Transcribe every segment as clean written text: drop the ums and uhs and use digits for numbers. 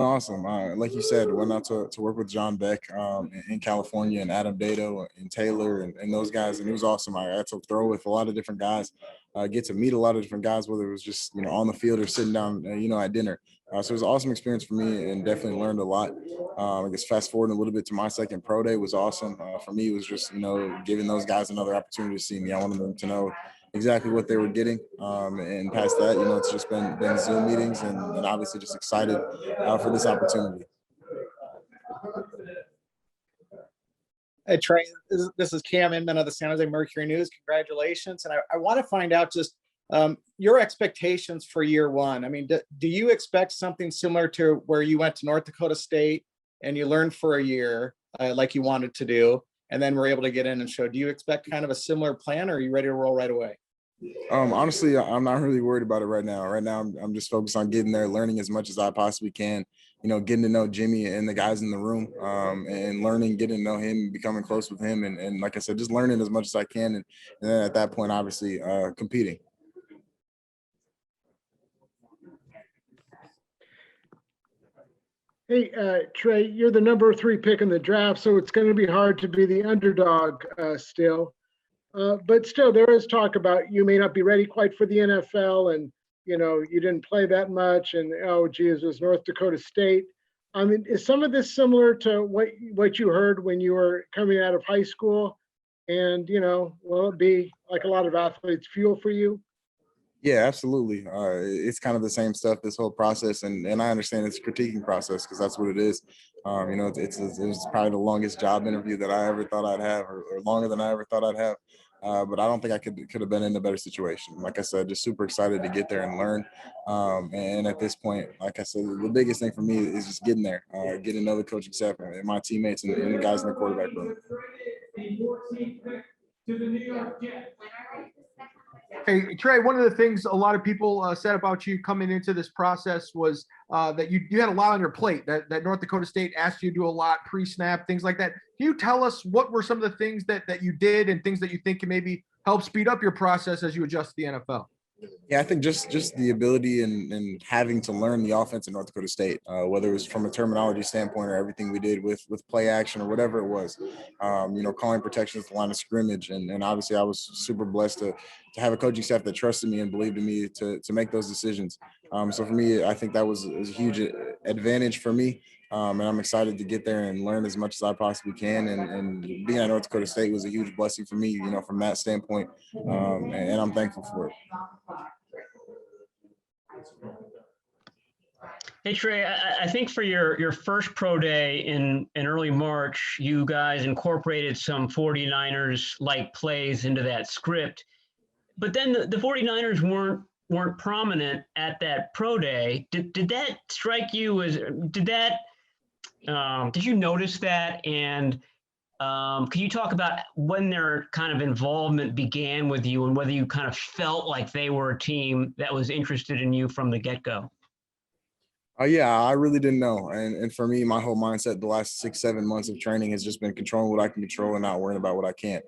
Awesome. Like you said, went out to work with John Beck in California and Adam Dato and Taylor and those guys, and it was awesome. I got to throw with a lot of different guys, get to meet a lot of different guys, whether it was just on the field or sitting down at dinner. So it was an awesome experience for me and definitely learned a lot. I guess fast forwarding a little bit to my second pro day was awesome. For me, it was just giving those guys another opportunity to see me. I wanted them to know exactly what they were getting. And past that, it's just been Zoom meetings and obviously just excited for this opportunity. Hey, Trey, this is Cam Inman of the San Jose Mercury News. Congratulations. And I want to find out just your expectations for year one. I mean, do you expect something similar to where you went to North Dakota State and you learned for a year like you wanted to do, and then were able to get in and show? Do you expect kind of a similar plan, or are you ready to roll right away? Honestly, I'm not really worried about it right now. Right now, I'm just focused on getting there, learning as much as I possibly can, getting to know Jimmy and the guys in the room, and learning, getting to know him, becoming close with him. And like I said, just learning as much as I can. And then at that point, obviously, competing. Hey, Trey, you're the number 3 pick in the draft, so it's going to be hard to be the underdog still. But still, there is talk about you may not be ready quite for the NFL, and you didn't play that much, and oh geez, it was North Dakota State. I mean, is some of this similar to what you heard when you were coming out of high school? And will it be like a lot of athletes fuel for you? Yeah, absolutely. It's kind of the same stuff, this whole process, and I understand it's a critiquing process because that's what it is. It was probably the longest job interview that I ever thought I'd have, or longer than I ever thought I'd have. But I don't think I could have been in a better situation. Like I said, just super excited to get there and learn. And at this point, like I said, the biggest thing for me is just getting there, getting to know the coaching staff and my teammates and the guys in the quarterback room. Hey, Trey, one of the things a lot of people said about you coming into this process was that you had a lot on your plate, that North Dakota State asked you to do a lot pre-snap, things like that. Can you tell us what were some of the things that you did and things that you think can maybe help speed up your process as you adjust to the NFL? Yeah, I think just the ability and having to learn the offense in North Dakota State, whether it was from a terminology standpoint or everything we did with play action or whatever it was, calling protections at the line of scrimmage. And obviously I was super blessed to have a coaching staff that trusted me and believed in me to make those decisions. So for me, I think that was a huge advantage for me. And I'm excited to get there and learn as much as I possibly can. And being at North Dakota State was a huge blessing for me, from that standpoint. And I'm thankful for it. Hey, Trey, I think for your first pro day in early March, you guys incorporated some 49ers-like plays into that script. But then the 49ers weren't prominent at that pro day. Did that strike you as did you notice that? And can you talk about when their kind of involvement began with you and whether you kind of felt like they were a team that was interested in you from the get-go? Yeah, I really didn't know. And for me, my whole mindset the last 6-7 months of training has just been controlling what I can control and not worrying about what I can't.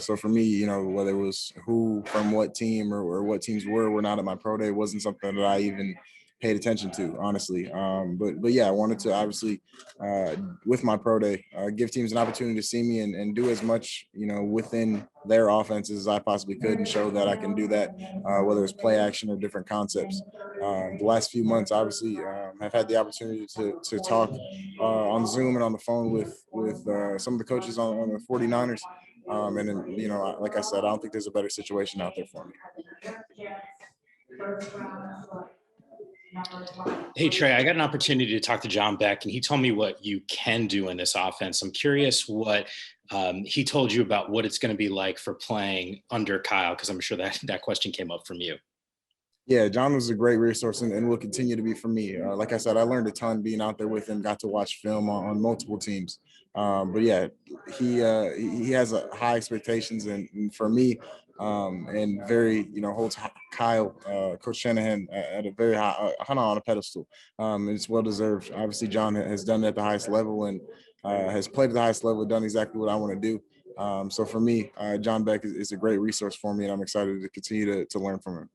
So for me, whether it was who from what team or what teams were not at my pro day wasn't something that I even paid attention to, honestly. But yeah, I wanted to obviously, with my pro day, give teams an opportunity to see me and do as much, within their offenses as I possibly could and show that I can do that, whether it's play action or different concepts. The last few months, obviously, I've had the opportunity to talk on Zoom and on the phone with some of the coaches on the 49ers. And then, like I said, I don't think there's a better situation out there for me. Hey, Trey, I got an opportunity to talk to John Beck, and he told me what you can do in this offense. I'm curious what he told you about what it's going to be like for playing under Kyle, because I'm sure that question came up from you. Yeah, John was a great resource and will continue to be for me. Like I said, I learned a ton being out there with him, got to watch film on multiple teams. But yeah, he has high expectations and for me, and very, holds Kyle, Coach Shanahan at a very high, on a pedestal. And it's well-deserved. Obviously, John has done it at the highest level and has played at the highest level, done exactly what I want to do. So for me, John Beck is a great resource for me, and I'm excited to continue to learn from him.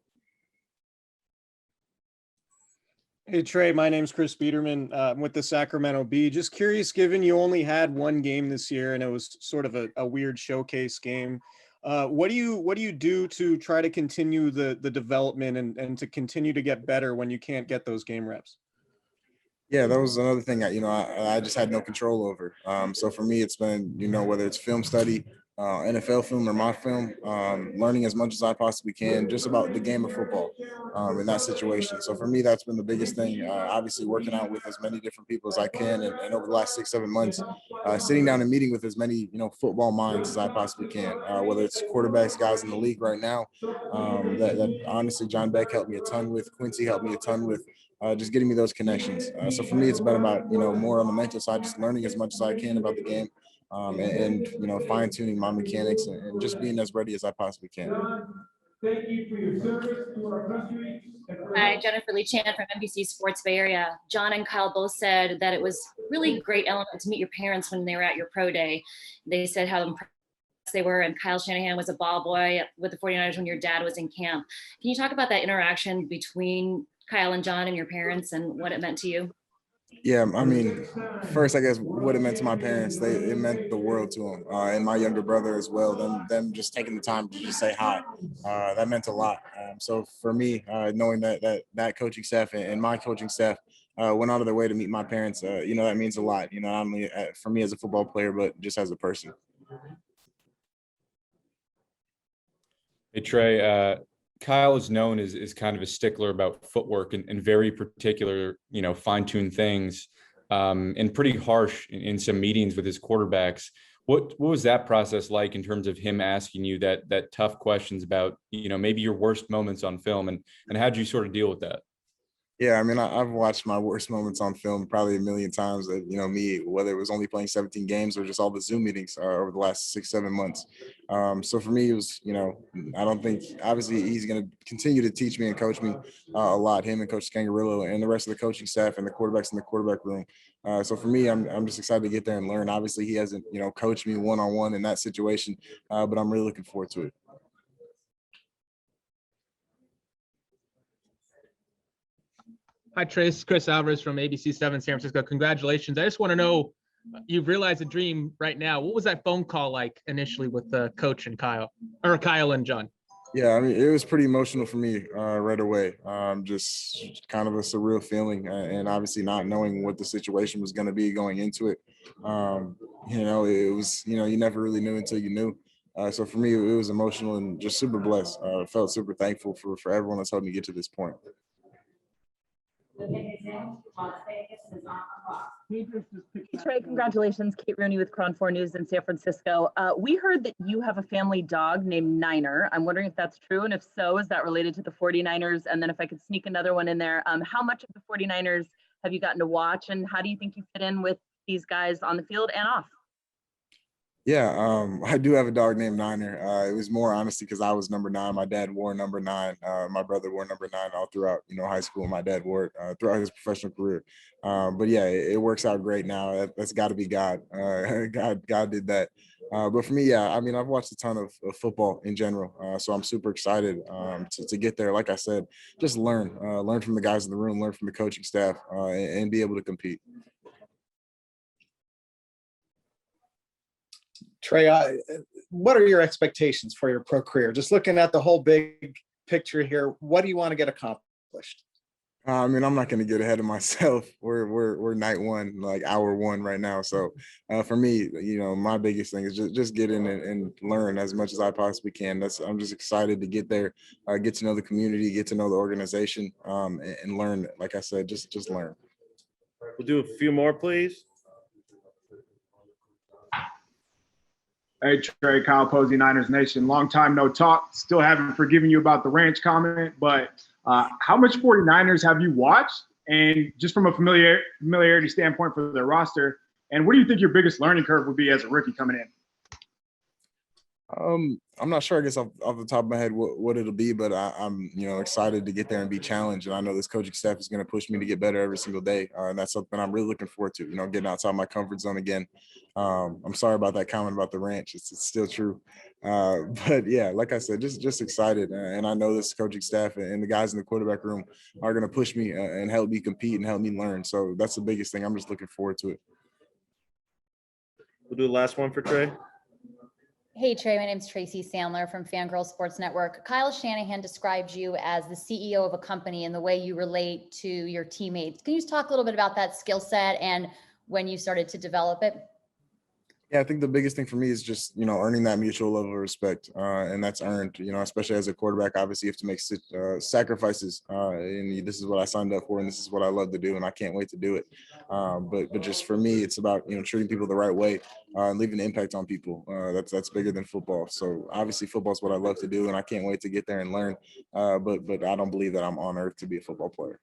Hey Trey, my name's Chris Biederman. I'm with the Sacramento Bee. Just curious, given you only had one game this year and it was sort of a weird showcase game, what do you do to try to continue the development and to continue to get better when you can't get those game reps? Yeah, that was another thing that I just had no control over. So for me, it's been whether it's film study, NFL film or mock film, learning as much as I possibly can just about the game of football in that situation. So for me, that's been the biggest thing. Obviously, working out with as many different people as I can, and over the last 6-7 months, sitting down and meeting with as many football minds as I possibly can. Whether it's quarterbacks, guys in the league right now, that honestly John Beck helped me a ton with. Quincy helped me a ton with. Just getting me those connections. So for me, it's been about more on the mental side, just learning as much as I can about the game, and fine tuning my mechanics and just being as ready as I possibly can. Thank you for your service to our country. Hi, Jennifer Lee Chan from NBC Sports Bay Area. John and Kyle both said that it was really great element to meet your parents when they were at your pro day. They said how impressed they were, and Kyle Shanahan was a ball boy with the 49ers when your dad was in camp. Can you talk about that interaction between Kyle and John and your parents and what it meant to you? Yeah, I mean, first, I guess what it meant to my parents, it meant the world to them, and my younger brother as well. Them just taking the time to just say hi, that meant a lot. So for me, knowing that coaching staff and my coaching staff went out of their way to meet my parents, that means a lot. Not only for me as a football player, but just as a person. Hey Trey, Kyle is known as kind of a stickler about footwork and very particular, fine-tuned things, and pretty harsh in some meetings with his quarterbacks. What was that process like in terms of him asking you that tough questions about, maybe your worst moments on film, and how'd you sort of deal with that? Yeah, I mean, I've watched my worst moments on film probably a million times. Me, whether it was only playing 17 games or just all the Zoom meetings over the last 6-7 months. So for me, it was, I don't think, obviously he's going to continue to teach me and coach me a lot, him and Coach Scangarillo and the rest of the coaching staff and the quarterbacks in the quarterback room. So for me, I'm just excited to get there and learn. Obviously, he hasn't, coached me one-on-one in that situation, but I'm really looking forward to it. Hi, Trace. Chris Alvarez from ABC 7 San Francisco. Congratulations. I just want to know, you've realized a dream right now. What was that phone call like initially with Coach and Kyle and John? Yeah, I mean, it was pretty emotional for me right away. Just kind of a surreal feeling, and obviously not knowing what the situation was going to be going into it. It was, you never really knew until you knew. So for me, it was emotional and just super blessed. Felt super thankful for everyone that's helped me get to this point. Trey, congratulations. Kate Rooney with Cron 4 News in San Francisco. We heard that you have a family dog named Niner. I'm wondering if that's true, and if so, is that related to the 49ers? And then if I could sneak another one in there, how much of the 49ers have you gotten to watch, and how do you think you fit in with these guys on the field and off? Yeah, I do have a dog named Niner. It was more honestly because I was number 9. My dad wore number 9. My brother wore number 9 all throughout, high school. My dad wore it throughout his professional career. But yeah, it works out great now. That's got to be God. God did that. But for me, yeah, I mean, I've watched a ton of football in general, so I'm super excited to get there. Like I said, just learn from the guys in the room, learn from the coaching staff, and be able to compete. Trey, what are your expectations for your pro career? Just looking at the whole big picture here, what do you want to get accomplished? I mean, I'm not going to get ahead of myself. We're night one, like hour one right now. So for me, my biggest thing is just get in and learn as much as I possibly can. I'm just excited to get there, get to know the community, get to know the organization, and learn. Like I said, just learn. We'll do a few more, please. Hey, Trey, Kyle Posey, Niners Nation. Long time no talk. Still haven't forgiven you about the ranch comment, but how much 49ers have you watched? And just from a familiarity standpoint for their roster, and what do you think your biggest learning curve would be as a rookie coming in? I'm not sure, I guess off the top of my head what it'll be, but I'm excited to get there and be challenged. And I know this coaching staff is going to push me to get better every single day. And that's something I'm really looking forward to, getting outside my comfort zone again. I'm sorry about that comment about the ranch. It's still true. But yeah, like I said, just excited. And I know this coaching staff and the guys in the quarterback room are going to push me and help me compete and help me learn. So that's the biggest thing. I'm just looking forward to it. We'll do the last one for Trey. Hey Trey, my name's Tracy Sandler from Fangirl Sports Network. Kyle Shanahan described you as the CEO of a company and the way you relate to your teammates. Can you just talk a little bit about that skill set and when you started to develop it? Yeah, I think the biggest thing for me is just, earning that mutual level of respect. And that's earned, especially as a quarterback. Obviously, you have to make sacrifices. And this is what I signed up for, and this is what I love to do, and I can't wait to do it. But just for me, it's about, treating people the right way and leaving an impact on people. That's bigger than football. So obviously, football is what I love to do, and I can't wait to get there and learn. But I don't believe that I'm on earth to be a football player.